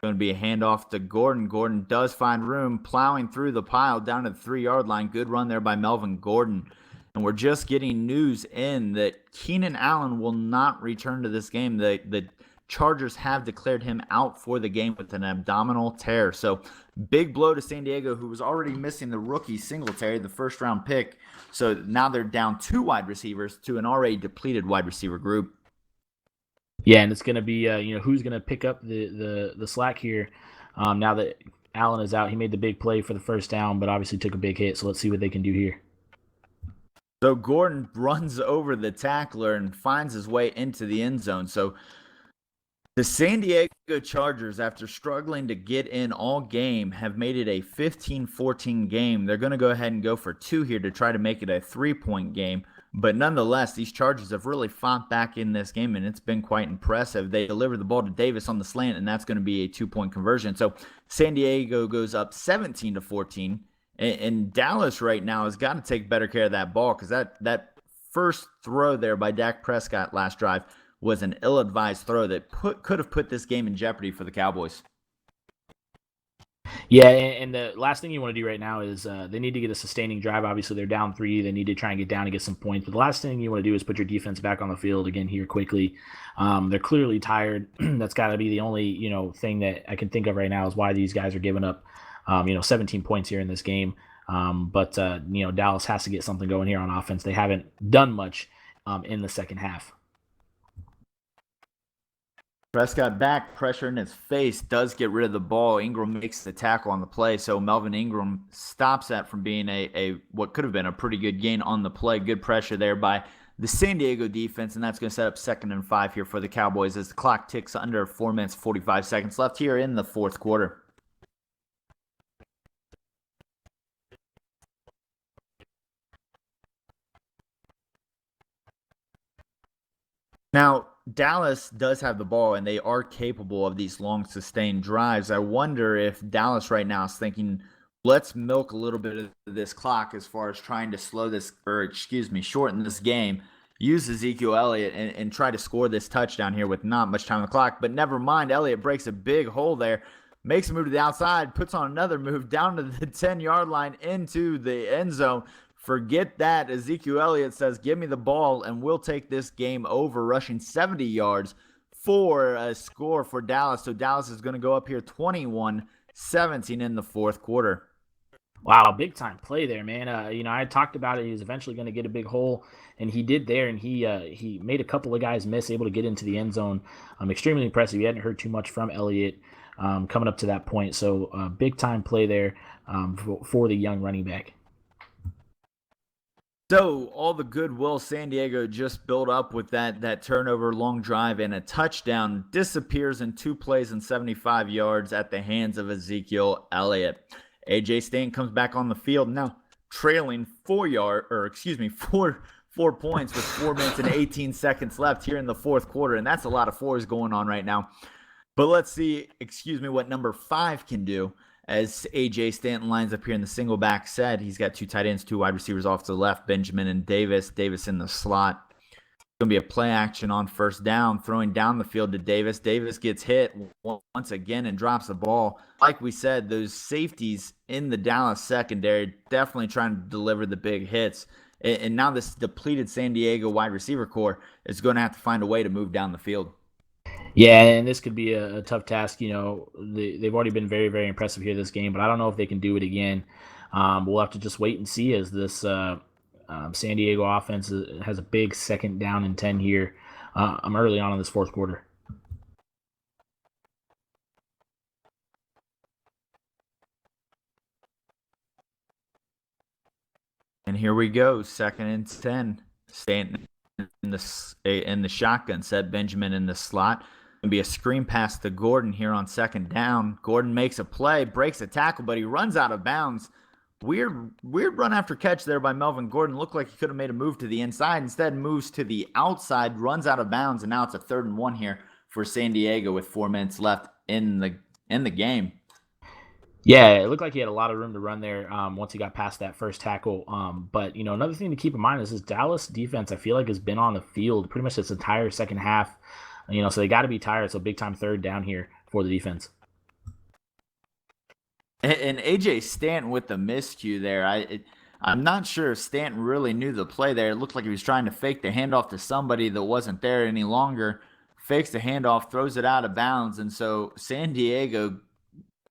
Going to be a handoff to Gordon. Gordon does find room, plowing through the pile down to the 3-yard line. Good run there by Melvin Gordon. And we're just getting news in that Keenan Allen will not return to this game. The Chargers have declared him out for the game with an abdominal tear. So big blow to San Diego, who was already missing the rookie Singletary, the 1st-round pick. So now they're down 2 wide receivers to an already depleted wide receiver group. Yeah, and it's going to be who's going to pick up the slack here now that Allen is out. He made the big play for the 1st down, but obviously took a big hit. So let's see what they can do here. So Gordon runs over the tackler and finds his way into the end zone. So the San Diego Chargers, after struggling to get in all game, have made it a 15-14 game. They're going to go ahead and go for 2 here to try to make it a 3-point game. But nonetheless, these Chargers have really fought back in this game, and it's been quite impressive. They delivered the ball to Davis on the slant, and that's going to be a 2-point conversion. So San Diego goes up 17-14. And Dallas right now has got to take better care of that ball, because that first throw there by Dak Prescott last drive was an ill-advised throw that could have put this game in jeopardy for the Cowboys. Yeah, and the last thing you want to do right now is they need to get a sustaining drive. Obviously, they're down 3. They need to try and get down and get some points. But the last thing you want to do is put your defense back on the field again here quickly. They're clearly tired. That's got to be the only thing that I can think of right now is why these guys are giving up 17 points here in this game. But Dallas has to get something going here on offense. They haven't done much in the second half. Prescott back, pressure in his face, does get rid of the ball. Ingram makes the tackle on the play, so Melvin Ingram stops that from being a what could have been a pretty good gain on the play. Good pressure there by the San Diego defense, and that's going to set up 2nd and 5 here for the Cowboys as the clock ticks under 4 minutes, 45 seconds left here in the 4th quarter. Now, Dallas does have the ball, and they are capable of these long, sustained drives. I wonder if Dallas right now is thinking, let's milk a little bit of this clock as far as trying to shorten this game, use Ezekiel Elliott, and try to score this touchdown here with not much time on the clock. But never mind, Elliott breaks a big hole there, makes a move to the outside, puts on another move down to the 10-yard line into the end zone. Forget that. Ezekiel Elliott says, give me the ball, and we'll take this game over, rushing 70 yards for a score for Dallas. So Dallas is going to go up here 21-17 in the 4th quarter. Wow, big-time play there, man. I talked about it. He was eventually going to get a big hole, and he did there, and he made a couple of guys miss, able to get into the end zone. Extremely impressive. You hadn't heard too much from Elliott coming up to that point. So big-time play there for the young running back. So all the goodwill San Diego just built up with that turnover, long drive, and a touchdown disappears in 2 plays and 75 yards at the hands of Ezekiel Elliott. AJ Stanton comes back on the field now, trailing 4 points with 4 minutes and 18 seconds left here in the fourth quarter, and that's a lot of fours going on right now. But let's see, what number 5 can do. As A.J. Stanton lines up here in the single back set, he's got 2 tight ends, 2 wide receivers off to the left, Benjamin and Davis. Davis in the slot. It's going to be a play action on first down, throwing down the field to Davis. Davis gets hit once again and drops the ball. Like we said, those safeties in the Dallas secondary definitely trying to deliver the big hits. And now this depleted San Diego wide receiver core is going to have to find a way to move down the field. Yeah, and this could be a tough task. They've already been very, very impressive here this game, but I don't know if they can do it again. We'll have to just wait and see as this San Diego offense has a big 2nd down and 10 here. I'm early on in this fourth quarter. And here we go, 2nd and 10. Stanton in the shotgun set, Benjamin in the slot. Going to be a screen pass to Gordon here on 2nd down. Gordon makes a play, breaks a tackle, but he runs out of bounds. Weird run after catch there by Melvin Gordon. Looked like he could have made a move to the inside. Instead, moves to the outside, runs out of bounds, and now it's a 3rd and 1 here for San Diego with 4 minutes left in the game. Yeah, it looked like he had a lot of room to run there once he got past that first tackle. But, another thing to keep in mind is this Dallas defense, I feel like, has been on the field pretty much this entire second half. So they got to be tired. So big-time 3rd down here for the defense. And A.J. Stanton with the miscue there. I'm not sure if Stanton really knew the play there. It looked like he was trying to fake the handoff to somebody that wasn't there any longer. Fakes the handoff, throws it out of bounds. And so San Diego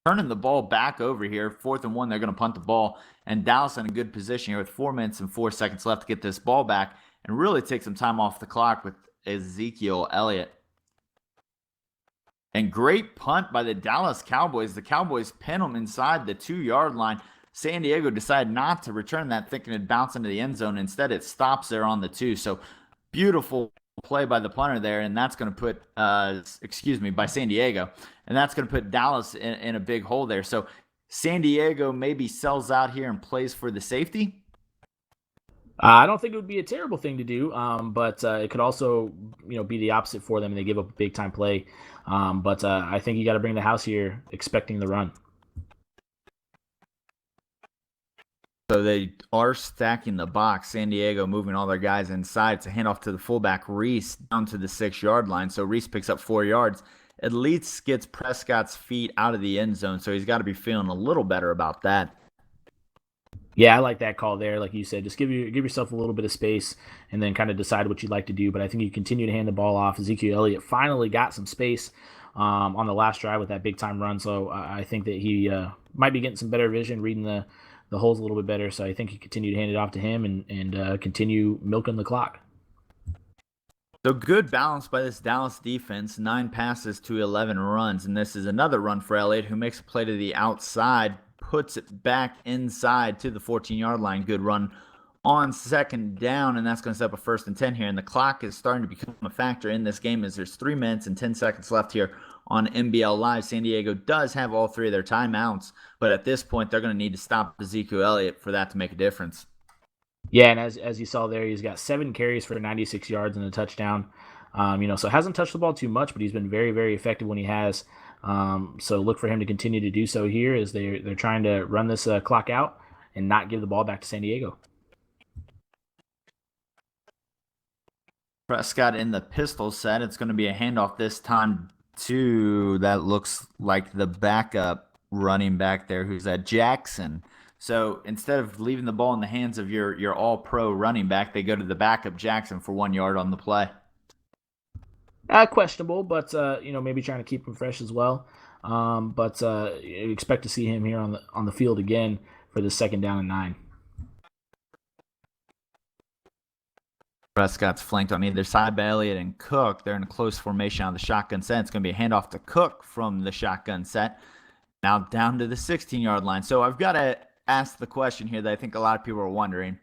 turning the ball back over here. 4th and 1, they're going to punt the ball. And Dallas in a good position here with 4 minutes and 4 seconds left to get this ball back and really take some time off the clock with Ezekiel Elliott. And great punt by the Dallas Cowboys. The Cowboys pin them inside the 2-yard line. San Diego decided not to return that, thinking it'd bounce into the end zone. Instead, it stops there on the 2. So beautiful play by the punter there, and that's going to put, by San Diego. And that's going to put Dallas in a big hole there. So San Diego maybe sells out here and plays for the safety. I don't think it would be a terrible thing to do, but it could also, be the opposite for them, and they give up a big-time play. But I think you got to bring the house here, expecting the run. So they are stacking the box. San Diego moving all their guys inside. It's a handoff to the fullback, Reese, down to the 6-yard line. So Reese picks up 4 yards. At least gets Prescott's feet out of the end zone, so he's got to be feeling a little better about that. Yeah, I like that call there. Like you said, just give yourself a little bit of space and then kind of decide what you'd like to do. But I think you continue to hand the ball off. Ezekiel Elliott finally got some space on the last drive with that big-time run. So I think that he might be getting some better vision, reading the holes a little bit better. So I think you continue to hand it off to him and continue milking the clock. So good balance by this Dallas defense, 9 passes to 11 runs. And this is another run for Elliott, who makes a play to the outside, puts it back inside to the 14-yard line. Good run on 2nd down, and that's going to set up a 1st and 10 here. And the clock is starting to become a factor in this game as there's 3 minutes and 10 seconds left here on NBL Live. San Diego does have all 3 of their timeouts, but at this point, they're going to need to stop Ezekiel Elliott for that to make a difference. Yeah, and as you saw there, he's got 7 carries for 96 yards and a touchdown. So hasn't touched the ball too much, but he's been very, very effective when he has. So look for him to continue to do so here as they're trying to run this clock out and not give the ball back to San Diego. Prescott in the pistol set. It's going to be a handoff this time to that looks like the backup running back there, who's at Jackson. So instead of leaving the ball in the hands of your all-pro running back, they go to the backup Jackson for 1 yard on the play. Questionable, but maybe trying to keep him fresh as well. But expect to see him here on the field again for the 2nd down and 9. Prescott's flanked on either side by Elliott and Cook. They're in a close formation on the shotgun set. It's going to be a handoff to Cook from the shotgun set. Now down to the 16-yard line. So I've got to ask the question here that I think a lot of people are wondering.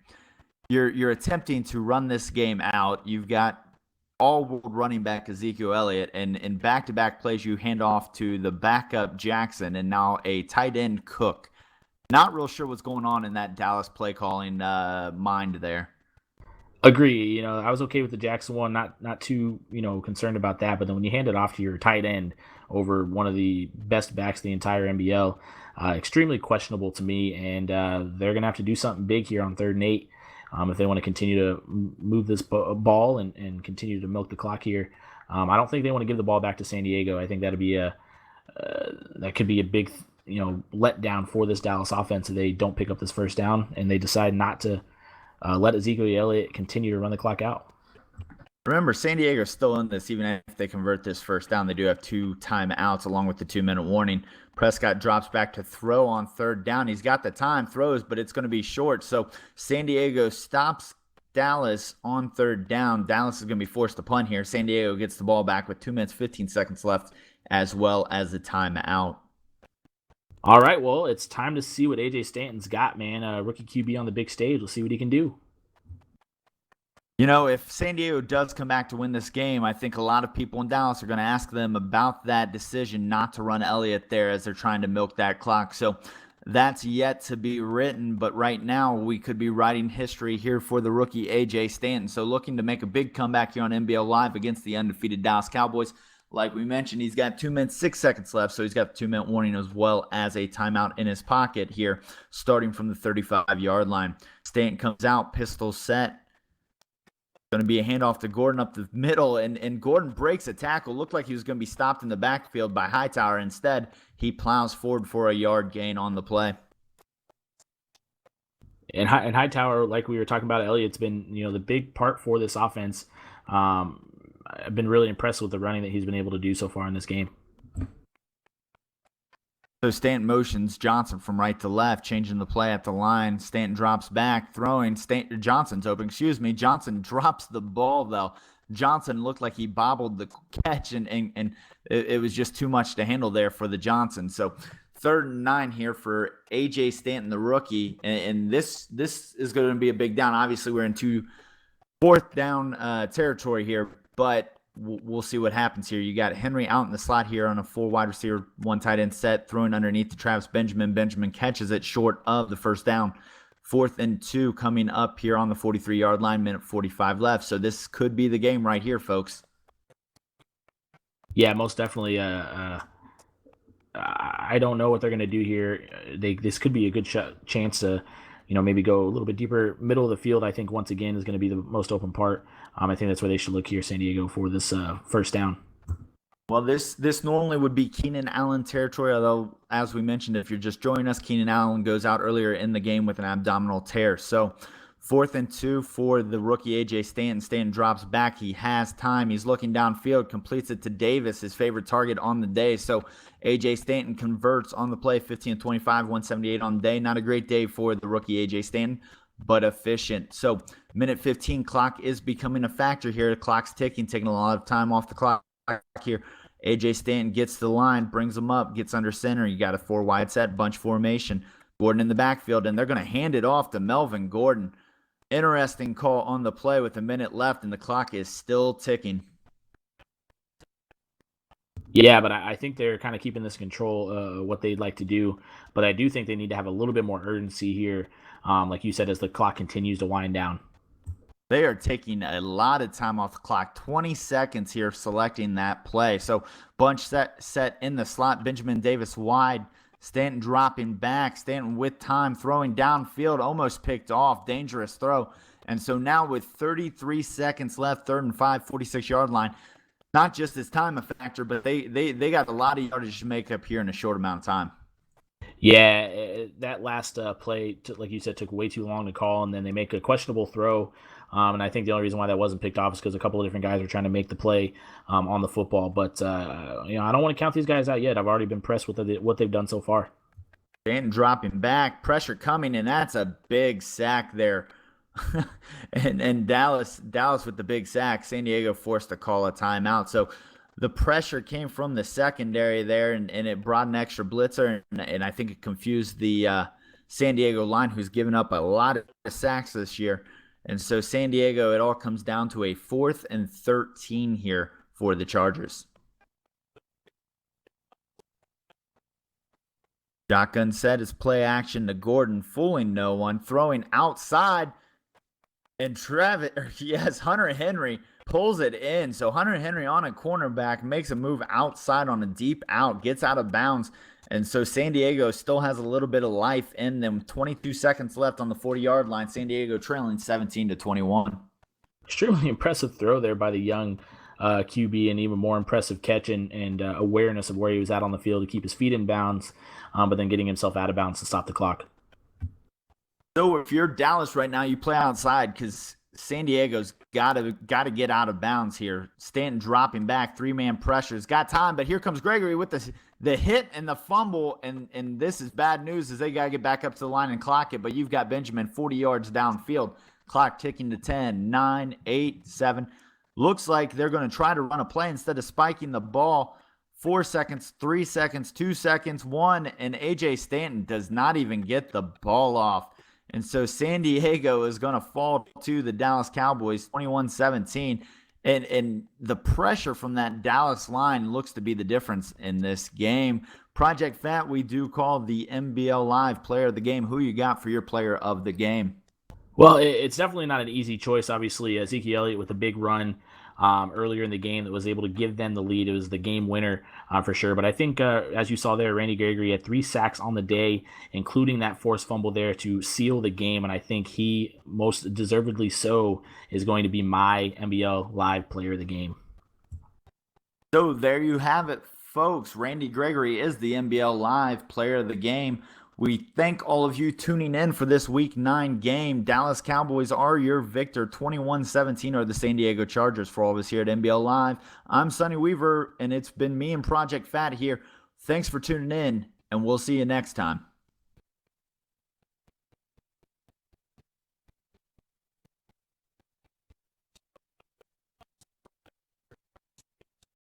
You're attempting to run this game out. You've got all-world running back Ezekiel Elliott, and in back-to-back plays, you hand off to the backup Jackson, and now a tight end Cook. Not real sure what's going on in that Dallas play calling mind there. Agree. I was okay with the Jackson one, not too concerned about that. But then when you hand it off to your tight end over one of the best backs in the entire NBL, extremely questionable to me. And they're gonna have to do something big here on 3rd and 8 if they want to continue to move this ball and continue to milk the clock here. I don't think they want to give the ball back to San Diego. I think that could be a big letdown for this Dallas offense if they don't pick up this first down and they decide not to let Ezekiel Elliott continue to run the clock out. Remember, San Diego's still in this. Even if they convert this first down, they do have 2 timeouts along with the 2-minute warning. Prescott drops back to throw on 3rd down. He's got the time, throws, but it's going to be short. So San Diego stops Dallas on 3rd down. Dallas is going to be forced to punt here. San Diego gets the ball back with 2 minutes, 15 seconds left, as well as the timeout. All right, well, it's time to see what A.J. Stanton's got, man. Rookie QB on the big stage. We'll see what he can do. If San Diego does come back to win this game, I think a lot of people in Dallas are going to ask them about that decision not to run Elliott there as they're trying to milk that clock. So that's yet to be written, but right now we could be writing history here for the rookie A.J. Stanton. So looking to make a big comeback here on NBL Live against the undefeated Dallas Cowboys. Like we mentioned, he's got 2 minutes, 6 seconds left, so he's got the 2-minute warning as well as a timeout in his pocket here, starting from the 35-yard line. Stanton comes out, pistol set. Going to be a handoff to Gordon up the middle, and Gordon breaks a tackle. Looked like he was going to be stopped in the backfield by Hightower. Instead, he plows forward for a yard gain on the play. And Hightower, like we were talking about, Elliott's been the big part for this offense. I've been really impressed with the running that he's been able to do so far in this game. So Stanton motions Johnson from right to left, changing the play at the line. Stanton drops back, throwing. Johnson's open. Johnson drops the ball, though. Johnson looked like he bobbled the catch, and it was just too much to handle there for the Johnson. So 3rd and 9 here for A.J. Stanton, the rookie. And this is going to be a big down. Obviously, we're in 4th down territory here, but we'll see what happens here. You got Henry out in the slot here on a 4 wide receiver, 1 tight end set, throwing underneath to Travis Benjamin. Benjamin catches it short of the first down. 4th and 2 coming up here on the 43-yard line, minute 45 left. So this could be the game right here, folks. Yeah, most definitely. I don't know what they're going to do here. This could be a good chance to, maybe go a little bit deeper. Middle of the field, I think, once again, is going to be the most open part. I think that's where they should look here, San Diego, for this first down. Well, this normally would be Keenan Allen territory, although, as we mentioned, if you're just joining us, Keenan Allen goes out earlier in the game with an abdominal tear. So 4th and 2 for the rookie A.J. Stanton. Stanton drops back. He has time. He's looking downfield, completes it to Davis, his favorite target on the day. So A.J. Stanton converts on the play, 15-25, 178 on the day. Not a great day for the rookie A.J. Stanton, but efficient. So minute 15 clock is becoming a factor here. The clock's taking a lot of time off the clock here. A.J. Stanton gets to the line, brings him up, gets under center. You got a 4 wide set, bunch formation. Gordon in the backfield, and they're going to hand it off to Melvin Gordon. Interesting call on the play with a minute left, and the clock is still ticking. Yeah, but I think they're kind of keeping this control what they'd like to do. But I do think they need to have a little bit more urgency here, like you said, as the clock continues to wind down. They are taking a lot of time off the clock. 20 seconds here selecting that play. So bunch set in the slot. Benjamin Davis wide. Stanton dropping back. Stanton with time, throwing downfield, almost picked off. Dangerous throw. And so now with 33 seconds left, 3rd and 5, 46-yard line, not just his time a factor, but they got a lot of yardage to make up here in a short amount of time. Yeah, that last play, like you said, took way too long to call, and then they make a questionable throw. And I think the only reason why that wasn't picked off is because a couple of different guys were trying to make the play on the football. But, I don't want to count these guys out yet. I've already been impressed with what they've done so far. Stanton dropping back, pressure coming, and that's a big sack there. and Dallas with the big sack. San Diego forced to call a timeout. So the pressure came from the secondary there, and it brought an extra blitzer, and I think it confused the San Diego line, who's given up a lot of sacks this year. And so San Diego, it all comes down to a 4th and 13 here for the Chargers. Shotgun set is play action to Gordon, fooling no one, throwing outside. And Hunter Henry pulls it in. So Hunter Henry on a cornerback makes a move outside on a deep out, gets out of bounds. And so San Diego still has a little bit of life in them. 22 seconds left on the 40-yard line. San Diego trailing 17-21. Extremely impressive throw there by the young QB, and even more impressive catch and awareness of where he was at on the field to keep his feet in bounds, but then getting himself out of bounds to stop the clock. So if you're Dallas right now, you play outside because San Diego's got to get out of bounds here. Stanton dropping back, 3-man pressures, got time, but here comes Gregory with the hit and the fumble, and this is bad news as they got to get back up to the line and clock it, but you've got Benjamin 40 yards downfield, clock ticking to 10, 9, 8, 7. Looks like they're going to try to run a play instead of spiking the ball. 4 seconds, 3 seconds, 2 seconds, 1, and A.J. Stanton does not even get the ball off. And so San Diego is going to fall to the Dallas Cowboys 21-17. And the pressure from that Dallas line looks to be the difference in this game. Project Fat, we do call the NBL Live Player of the Game. Who you got for your Player of the Game? Well, it's definitely not an easy choice. Obviously, Ezekiel Elliott with a big run earlier in the game that was able to give them the lead. It was the game winner for sure. But I think, as you saw there, Randy Gregory had 3 sacks on the day, including that forced fumble there to seal the game. And I think he, most deservedly so, is going to be my NBL Live Player of the Game. So there you have it, folks. Randy Gregory is the NBL Live Player of the Game. We thank all of you tuning in for this Week 9 game. Dallas Cowboys are your victor. 21-17 are the San Diego Chargers for all of us here at NBL Live. I'm Sonny Weaver, and it's been me and Project Fat here. Thanks for tuning in, and we'll see you next time.